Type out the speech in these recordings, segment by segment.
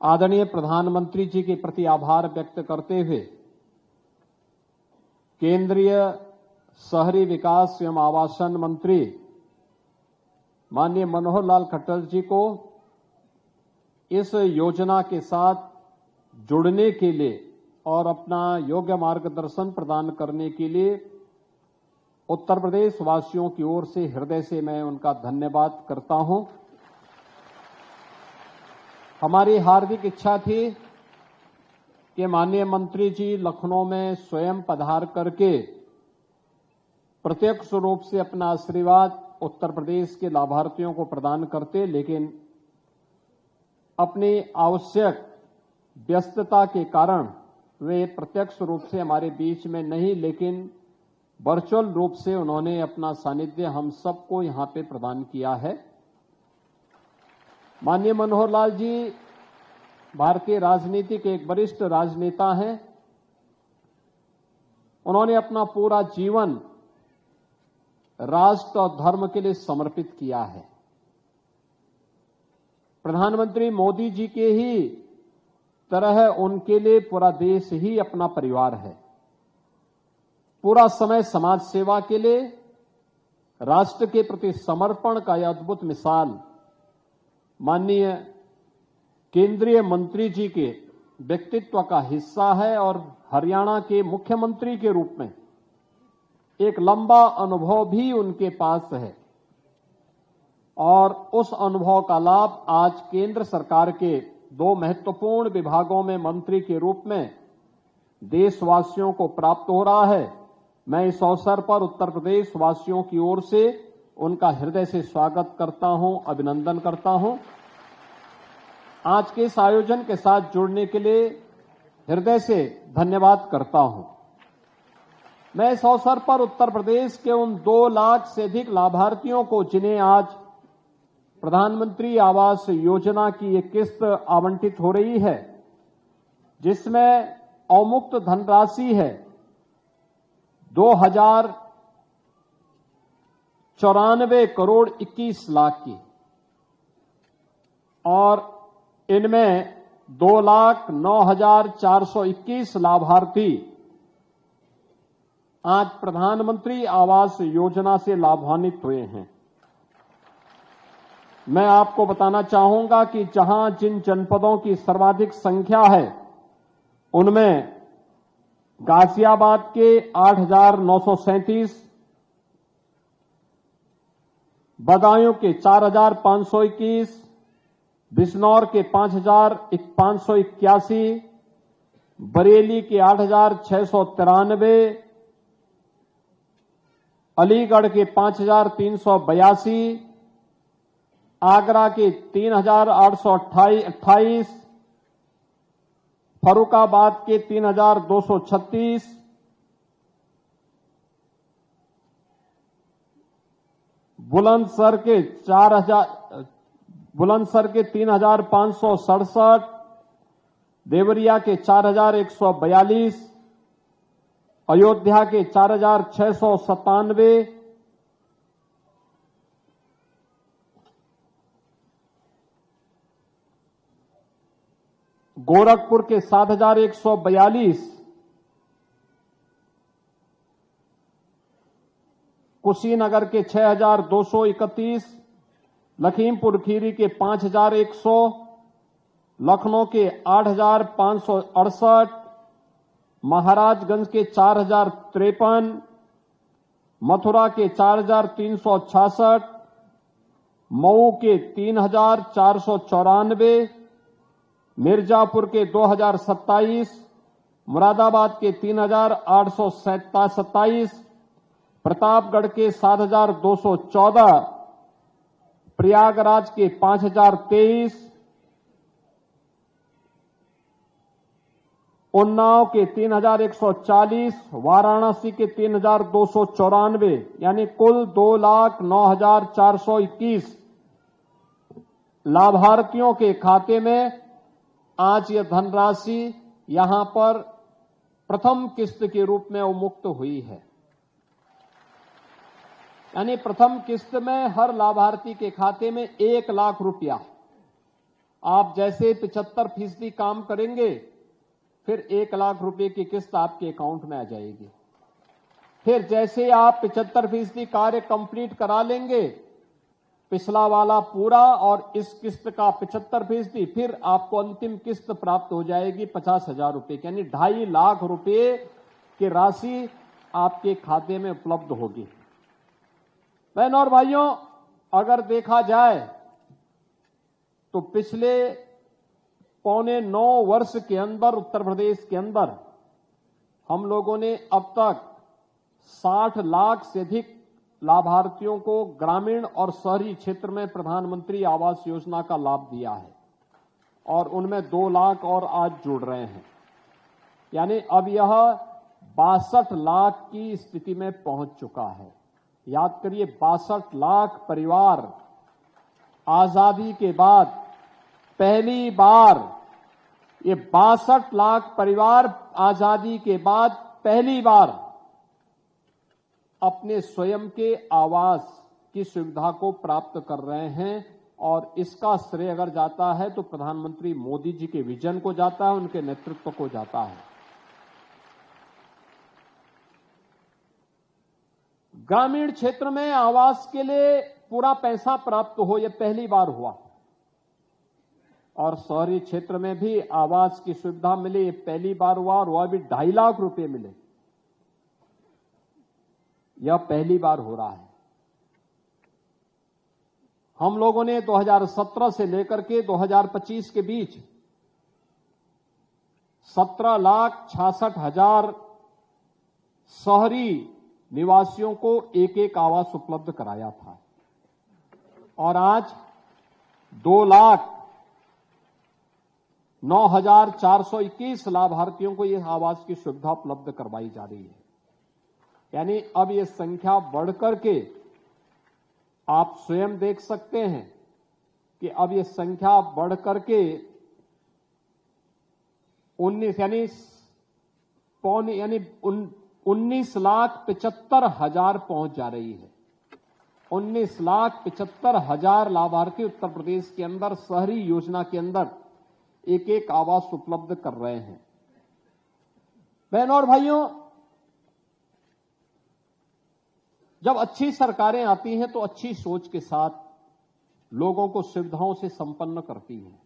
आदरणीय प्रधानमंत्री जी के प्रति आभार व्यक्त करते हुए केंद्रीय शहरी विकास एवं आवासन मंत्री माननीय मनोहर लाल खट्टर जी को इस योजना के साथ जुड़ने के लिए और अपना योग्य मार्गदर्शन प्रदान करने के लिए उत्तर प्रदेश वासियों की ओर से हृदय से मैं उनका धन्यवाद करता हूं। हमारी हार्दिक इच्छा थी कि माननीय मंत्री जी लखनऊ में स्वयं पधार करके प्रत्यक्ष रूप से अपना आशीर्वाद उत्तर प्रदेश के लाभार्थियों को प्रदान करते, लेकिन अपनी आवश्यक व्यस्तता के कारण वे प्रत्यक्ष रूप से हमारे बीच में नहीं, लेकिन वर्चुअल रूप से उन्होंने अपना सानिध्य हम सबको यहां पे प्रदान किया है। माननीय मनोहर लाल जी भारतीय राजनीति के एक वरिष्ठ राजनेता हैं। उन्होंने अपना पूरा जीवन राष्ट्र और धर्म के लिए समर्पित किया है। प्रधानमंत्री मोदी जी के ही तरह उनके लिए पूरा देश ही अपना परिवार है। पूरा समय समाज सेवा के लिए, राष्ट्र के प्रति समर्पण का यह अद्भुत मिसाल माननीय केंद्रीय मंत्री जी के व्यक्तित्व का हिस्सा है और हरियाणा के मुख्यमंत्री के रूप में एक लंबा अनुभव भी उनके पास है और उस अनुभव का लाभ आज केंद्र सरकार के दो महत्वपूर्ण विभागों में मंत्री के रूप में देशवासियों को प्राप्त हो रहा है। मैं इस अवसर पर उत्तर प्रदेश वासियों की ओर से उनका हृदय से स्वागत करता हूं, अभिनंदन करता हूं। आज के इस आयोजन के साथ जुड़ने के लिए हृदय से धन्यवाद करता हूं। मैं इस अवसर पर उत्तर प्रदेश के उन 2 लाख से अधिक लाभार्थियों को, जिन्हें आज प्रधानमंत्री आवास योजना की एक किस्त आवंटित हो रही है, जिसमें अवमुक्त धनराशि है 2094 करोड़ 21 लाख की, और इनमें 2,09,421 लाभार्थी आज प्रधानमंत्री आवास योजना से लाभान्वित हुए हैं। मैं आपको बताना चाहूंगा कि जहां जिन जनपदों की सर्वाधिक संख्या है, उनमें गाजियाबाद के 8,937, बदायूं के 4,521, बिजनौर के 5,581, बरेली के 8,693, अलीगढ़ के 5,382, आगरा के 3,828, फर्रुखाबाद के 3,236, बुलंदशहर के 3,567, देवरिया के 4,142, अयोध्या के 4,697, गोरखपुर के 7,142, कुशीनगर के 6,231, लखीमपुर खीरी के 5,100, लखनऊ के 8,568, महाराजगंज के 4,053, मथुरा के 4,366, मऊ के 3,494, मिर्जापुर के 2,027, मुरादाबाद के 3,827, प्रतापगढ़ के 7,214, प्रयागराज के 5,023, उन्नाव के 3,140, वाराणसी के 3,294, यानी कुल 2,09,421 लाभार्थियों के खाते में आज यह धनराशि यहां पर प्रथम किस्त के रूप में उन्मुक्त हुई है। यानी प्रथम किस्त में हर लाभार्थी के खाते में 1 लाख रुपया आप जैसे 75% काम करेंगे, फिर 1 लाख रुपए की किस्त आपके अकाउंट में आ जाएगी। फिर जैसे आप 75% कार्य कंप्लीट करा लेंगे, पिछला वाला पूरा और इस किस्त का 75%, फिर आपको अंतिम किस्त प्राप्त हो जाएगी 50,000 रुपए की, यानी 2.5 लाख रुपए की राशि आपके खाते में उपलब्ध होगी। बहनों और भाइयों, अगर देखा जाए तो पिछले 8.25 वर्ष के अंदर उत्तर प्रदेश के अंदर हम लोगों ने अब तक 60 लाख से अधिक लाभार्थियों को ग्रामीण और शहरी क्षेत्र में प्रधानमंत्री आवास योजना का लाभ दिया है और उनमें 2 लाख और आज जुड़ रहे हैं, यानी अब यह 62 लाख की स्थिति में पहुंच चुका है। याद करिए, 62 लाख परिवार आजादी के बाद पहली बार, ये 62 लाख परिवार आजादी के बाद पहली बार अपने स्वयं के आवास की सुविधा को प्राप्त कर रहे हैं। और इसका श्रेय अगर जाता है तो प्रधानमंत्री मोदी जी के विजन को जाता है, उनके नेतृत्व को जाता है। ग्रामीण क्षेत्र में आवास के लिए पूरा पैसा प्राप्त हो, यह पहली बार हुआ, और शहरी क्षेत्र में भी आवास की सुविधा मिले, यह पहली बार हुआ, और वह भी 2.5 लाख रुपए मिले, यह पहली बार हो रहा है। हम लोगों ने 2017 से लेकर के 2025 के बीच 17,66,000 शहरी निवासियों को एक आवास उपलब्ध कराया था, और आज 2,09,421 लाभार्थियों को यह आवास की सुविधा उपलब्ध करवाई जा रही है। यानी अब यह संख्या बढ़कर के, आप स्वयं देख सकते हैं कि अब यह संख्या बढ़कर के 19,75,000 पहुंच जा रही है। 19,75,000 लाभार्थी उत्तर प्रदेश के अंदर शहरी योजना के अंदर एक आवास उपलब्ध कर रहे हैं। बहनों और भाइयों, जब अच्छी सरकारें आती हैं तो अच्छी सोच के साथ लोगों को सुविधाओं से संपन्न करती हैं।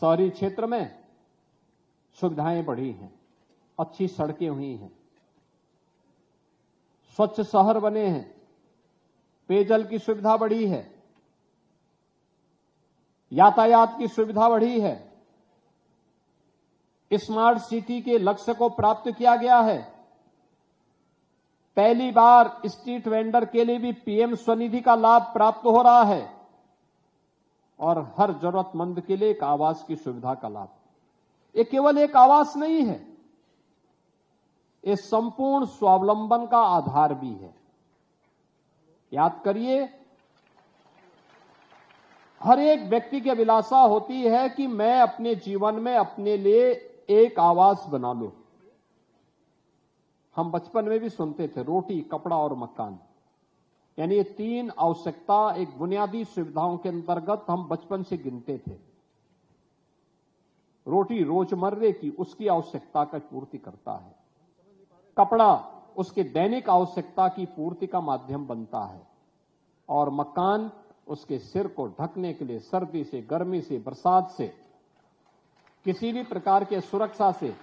शहरी क्षेत्र में सुविधाएं बढ़ी हैं, अच्छी सड़कें हुई हैं, स्वच्छ शहर बने हैं, पेयजल की सुविधा बढ़ी है, यातायात की सुविधा बढ़ी है, स्मार्ट सिटी के लक्ष्य को प्राप्त किया गया है। पहली बार स्ट्रीट वेंडर के लिए भी पीएम स्वनिधि का लाभ प्राप्त हो रहा है, और हर जरूरतमंद के लिए एक आवास की सुविधा का लाभ। ये केवल एक आवास नहीं है, ये संपूर्ण स्वावलंबन का आधार भी है। याद करिए, हर एक व्यक्ति की अभिलाषा होती है कि मैं अपने जीवन में अपने लिए एक आवास बना लूं। हम बचपन में भी सुनते थे, रोटी, कपड़ा और मकान, यानी ये 3 आवश्यकता एक बुनियादी सुविधाओं के अंतर्गत हम बचपन से गिनते थे। रोटी रोजमर्रे की उसकी आवश्यकता का पूर्ति करता है, कपड़ा उसके दैनिक आवश्यकता की पूर्ति का माध्यम बनता है, और मकान उसके सिर को ढकने के लिए सर्दी से, गर्मी से, बरसात से, किसी भी प्रकार के सुरक्षा से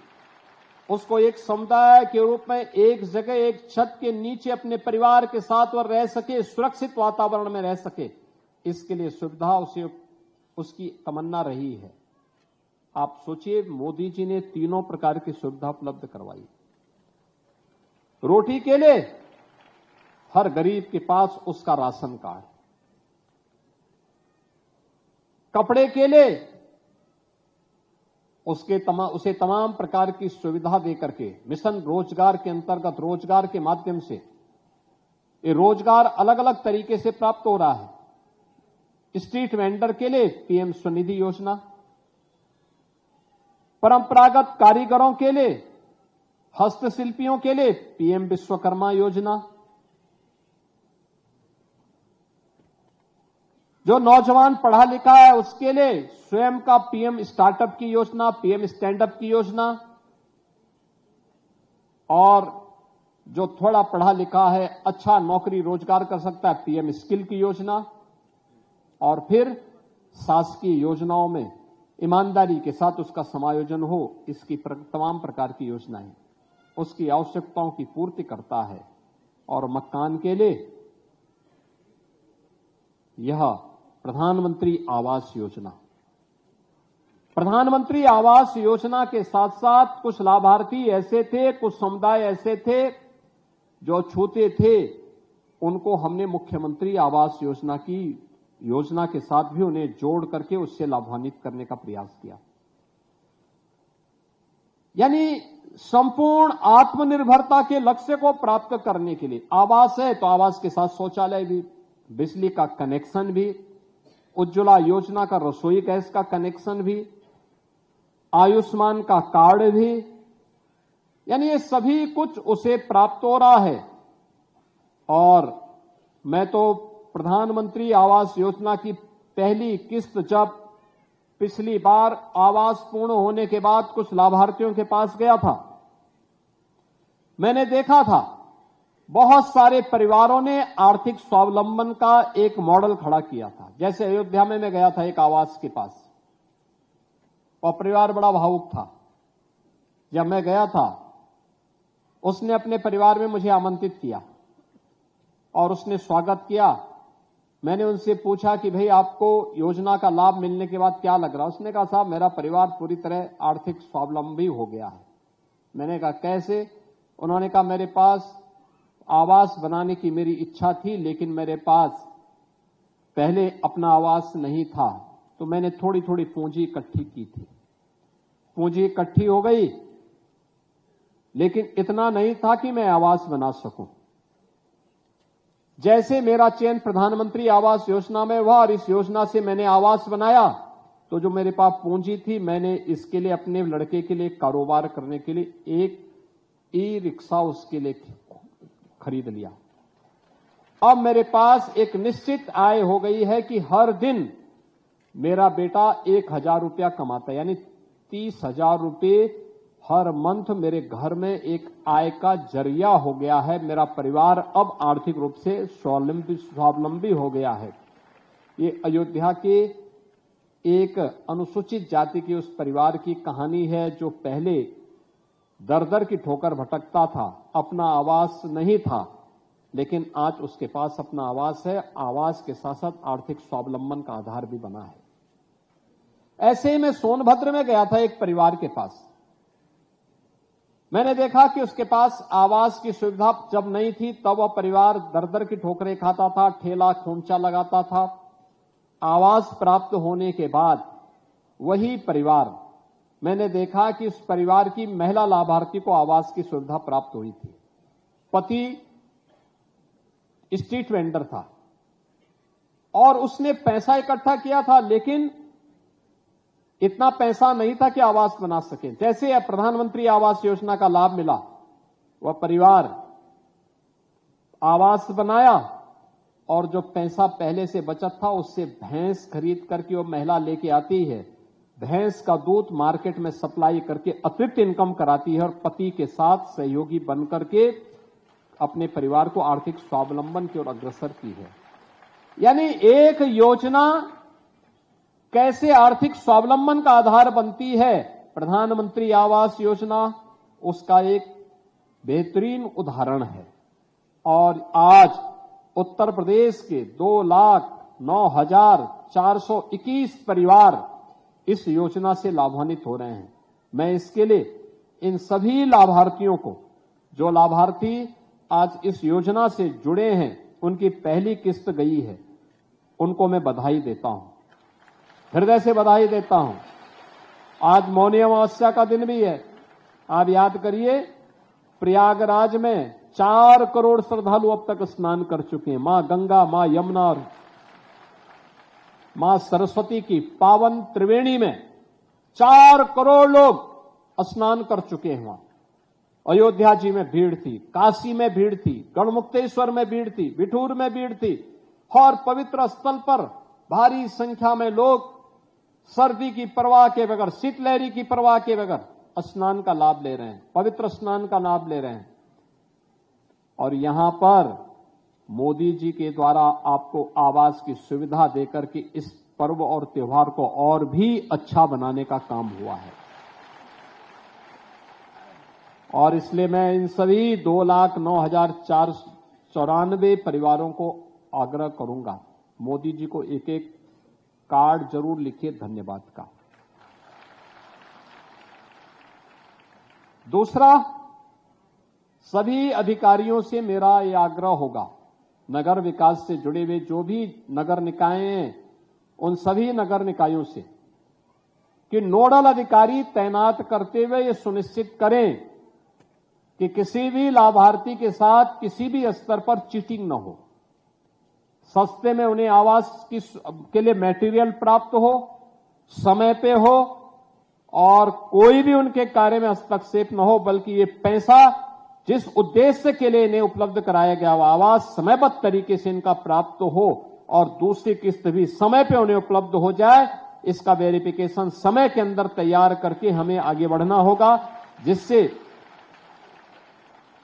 उसको एक समुदाय के रूप में एक जगह, एक छत के नीचे अपने परिवार के साथ वह रह सके, सुरक्षित वातावरण में रह सके, इसके लिए सुविधा उसे उसकी तमन्ना रही है। आप सोचिए, मोदी जी ने तीनों प्रकार की सुविधा उपलब्ध करवाई। रोटी के लिए हर गरीब के पास उसका राशन कार्ड, कपड़े के लिए उसे तमाम प्रकार की सुविधा देकर के मिशन रोजगार के अंतर्गत रोजगार के माध्यम से ये रोजगार अलग अलग तरीके से प्राप्त हो रहा है। स्ट्रीट वेंडर के लिए पीएम स्वनिधि योजना, परंपरागत कारीगरों के लिए, हस्तशिल्पियों के लिए पीएम विश्वकर्मा योजना, जो नौजवान पढ़ा लिखा है उसके लिए स्वयं का पीएम स्टार्टअप की योजना, पीएम स्टैंडअप की योजना, और जो थोड़ा पढ़ा लिखा है, अच्छा नौकरी रोजगार कर सकता है, पीएम स्किल की योजना, और फिर शासकीय योजनाओं में ईमानदारी के साथ उसका समायोजन हो, इसकी तमाम प्रकार की योजनाएं उसकी आवश्यकताओं की पूर्ति करता है। और मकान के लिए यह प्रधानमंत्री आवास योजना, प्रधानमंत्री आवास योजना के साथ साथ कुछ लाभार्थी ऐसे थे, कुछ समुदाय ऐसे थे जो छूते थे, उनको हमने मुख्यमंत्री आवास योजना के साथ भी उन्हें जोड़ करके उससे लाभान्वित करने का प्रयास किया। यानी संपूर्ण आत्मनिर्भरता के लक्ष्य को प्राप्त करने के लिए आवास है तो आवास के साथ शौचालय भी, बिजली का कनेक्शन भी, उज्ज्वला योजना का रसोई गैस का कनेक्शन भी, आयुष्मान का कार्ड भी, यानी ये सभी कुछ उसे प्राप्त हो रहा है। और मैं तो प्रधानमंत्री आवास योजना की पहली किस्त जब पिछली बार आवास पूर्ण होने के बाद कुछ लाभार्थियों के पास गया था, मैंने देखा था बहुत सारे परिवारों ने आर्थिक स्वावलंबन का एक मॉडल खड़ा किया था। जैसे अयोध्या में मैं गया था एक आवास के पास, और परिवार बड़ा भावुक था। जब मैं गया था, उसने अपने परिवार में मुझे आमंत्रित किया और उसने स्वागत किया। मैंने उनसे पूछा कि भाई आपको योजना का लाभ मिलने के बाद क्या लग रहा है? उसने कहा साहब मेरा परिवार पूरी तरह आर्थिक स्वावलंबी हो गया है। मैंने कहा कैसे? उन्होंने कहा मेरे पास आवास बनाने की मेरी इच्छा थी, लेकिन मेरे पास पहले अपना आवास नहीं था, तो मैंने थोड़ी थोड़ी पूंजी इकट्ठी की थी। पूंजी इकट्ठी हो गई, लेकिन इतना नहीं था कि मैं आवास बना सकूं। जैसे मेरा चयन प्रधानमंत्री आवास योजना में हुआ और इस योजना से मैंने आवास बनाया, तो जो मेरे पास पूंजी थी, मैंने इसके लिए अपने लड़के के लिए कारोबार करने के लिए एक ई रिक्शा उसके लिए खरीद लिया। अब मेरे पास एक निश्चित आय हो गई है कि हर दिन मेरा बेटा 1,000 रुपया कमाता है, यानी 30,000 रुपये हर मंथ मेरे घर में एक आय का जरिया हो गया है। मेरा परिवार अब आर्थिक रूप से स्वावलंबी हो गया है। ये अयोध्या के एक अनुसूचित जाति के उस परिवार की कहानी है जो पहले दर दर की ठोकर भटकता था, अपना आवास नहीं था, लेकिन आज उसके पास अपना आवास है। आवास के साथ साथ आर्थिक स्वावलंबन का आधार भी बना है। ऐसे ही मैं सोनभद्र में गया था एक परिवार के पास। मैंने देखा कि उसके पास आवास की सुविधा जब नहीं थी, तब वह परिवार दर दर की ठोकरें खाता था, ठेला खोमचा लगाता था। आवास प्राप्त होने के बाद वही परिवार, मैंने देखा कि उस परिवार की महिला लाभार्थी को आवास की सुविधा प्राप्त हुई थी। पति स्ट्रीट वेंडर था और उसने पैसा इकट्ठा किया था, लेकिन इतना पैसा नहीं था कि आवास बना सके। जैसे प्रधानमंत्री आवास योजना का लाभ मिला, वह परिवार आवास बनाया और जो पैसा पहले से बचत था उससे भैंस खरीद करके वो महिला लेके आती है। भैंस का दूध मार्केट में सप्लाई करके अतिरिक्त इनकम कराती है और पति के साथ सहयोगी बन करके अपने परिवार को आर्थिक स्वावलंबन की ओर अग्रसर की है। यानी एक योजना कैसे आर्थिक स्वावलंबन का आधार बनती है, प्रधानमंत्री आवास योजना उसका एक बेहतरीन उदाहरण है। और आज उत्तर प्रदेश के 2,09,421 परिवार इस योजना से लाभान्वित हो रहे हैं। मैं इसके लिए इन सभी लाभार्थियों को, जो लाभार्थी आज इस योजना से जुड़े हैं, उनकी पहली किस्त गई है, उनको मैं बधाई देता हूं, हृदय से बधाई देता हूं। आज मौनी अमावस्या का दिन भी है। आप याद करिए, प्रयागराज में 4 करोड़ श्रद्धालु अब तक स्नान कर चुके हैं। मां गंगा, मां यमुना और मां सरस्वती की पावन त्रिवेणी में 4 करोड़ लोग स्नान कर चुके हैं। वहां अयोध्या जी में भीड़ थी, काशी में भीड़ थी, गढ़मुक्तेश्वर में भीड़ थी, बिठूर में भीड़ थी, और पवित्र स्थल पर भारी संख्या में लोग सर्दी की परवाह के बगैर, शीतलहरी की परवाह के बगैर स्नान का लाभ ले रहे हैं, पवित्र स्नान का लाभ ले रहे हैं। और यहां पर मोदी जी के द्वारा आपको आवास की सुविधा देकर के इस पर्व और त्योहार को और भी अच्छा बनाने का काम हुआ है। और इसलिए मैं इन सभी 2,09,494 परिवारों को आग्रह करूंगा, मोदी जी को एक एक कार्ड जरूर लिखिए धन्यवाद का। दूसरा, सभी अधिकारियों से मेरा यह आग्रह होगा, नगर विकास से जुड़े हुए जो भी नगर निकाय हैं, उन सभी नगर निकायों से कि नोडल अधिकारी तैनात करते हुए ये सुनिश्चित करें कि किसी भी लाभार्थी के साथ किसी भी स्तर पर चीटिंग न हो, सस्ते में उन्हें आवास के लिए मटेरियल प्राप्त हो, समय पे हो और कोई भी उनके कार्य में हस्तक्षेप न हो, बल्कि ये पैसा जिस उद्देश्य के लिए इन्हें उपलब्ध कराया गया वो आवास समयबद्ध तरीके से इनका प्राप्त हो और दूसरी किस्त भी समय पे उन्हें उपलब्ध हो जाए, इसका वेरिफिकेशन समय के अंदर तैयार करके हमें आगे बढ़ना होगा, जिससे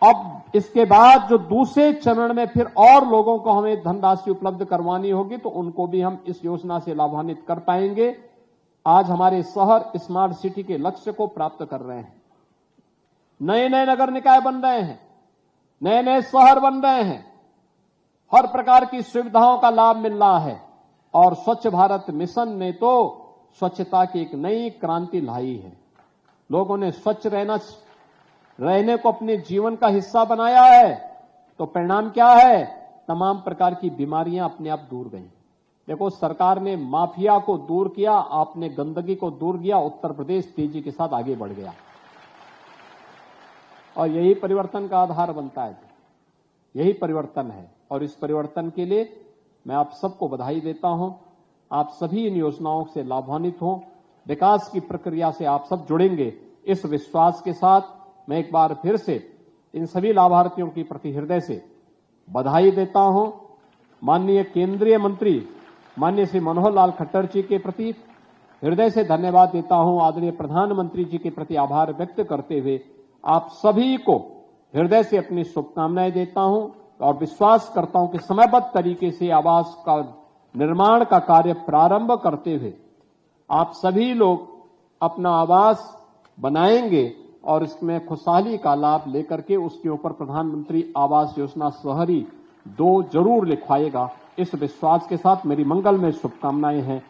अब इसके बाद जो दूसरे चरण में फिर और लोगों को हमें धनराशि उपलब्ध करवानी होगी तो उनको भी हम इस योजना से लाभान्वित कर पाएंगे। आज हमारे शहर स्मार्ट सिटी के लक्ष्य को प्राप्त कर रहे हैं, नए नए नगर निकाय बन रहे हैं, नए नए शहर बन रहे हैं, हर प्रकार की सुविधाओं का लाभ मिल रहा है और स्वच्छ भारत मिशन ने तो स्वच्छता की एक नई क्रांति लाई है। लोगों ने स्वच्छ रहने को अपने जीवन का हिस्सा बनाया है, तो परिणाम क्या है? तमाम प्रकार की बीमारियां अपने आप दूर गई। देखो, सरकार ने माफिया को दूर किया, आपने गंदगी को दूर किया, उत्तर प्रदेश तेजी के साथ आगे बढ़ गया और यही परिवर्तन का आधार बनता है, यही परिवर्तन है। और इस परिवर्तन के लिए मैं आप सबको बधाई देता हूं। आप सभी इन योजनाओं से लाभान्वित हों, विकास की प्रक्रिया से आप सब जुड़ेंगे, इस विश्वास के साथ मैं एक बार फिर से इन सभी लाभार्थियों की प्रति हृदय से बधाई देता हूं। माननीय केंद्रीय मंत्री माननीय श्री मनोहर लाल खट्टर जी के प्रति हृदय से धन्यवाद देता हूं। आदरणीय प्रधानमंत्री जी के प्रति आभार व्यक्त करते हुए आप सभी को हृदय से अपनी शुभकामनाएं देता हूं और विश्वास करता हूं कि समयबद्ध तरीके से आवास का निर्माण का कार्य प्रारंभ करते हुए आप सभी लोग अपना आवास बनाएंगे और इसमें खुशहाली का लाभ लेकर के उसके ऊपर प्रधानमंत्री आवास योजना शहरी 2 जरूर लिखवाएगा। इस विश्वास के साथ मेरी मंगलमय शुभकामनाएं हैं।